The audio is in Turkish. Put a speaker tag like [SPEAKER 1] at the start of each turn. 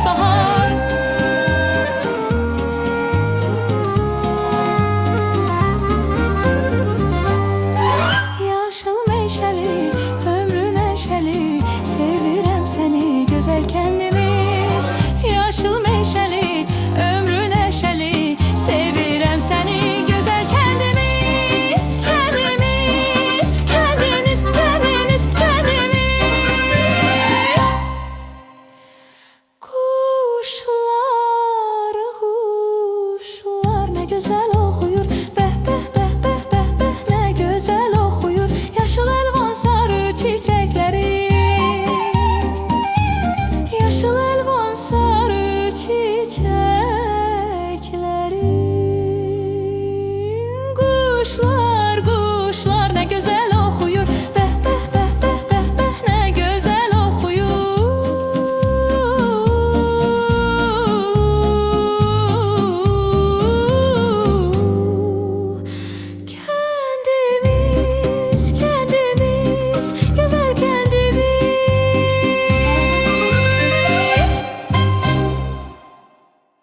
[SPEAKER 1] bahar. Yaşıl meşeli, ömrü neşeli, sevirəm seni güzel kendimiz. Yaşıl meşeli, ömrü neşeli, sevirəm seni güzel kendimiz. Kendimiz, kendiniz, kendiniz, kendimiz. Kuşlar, kuşlar ne güzel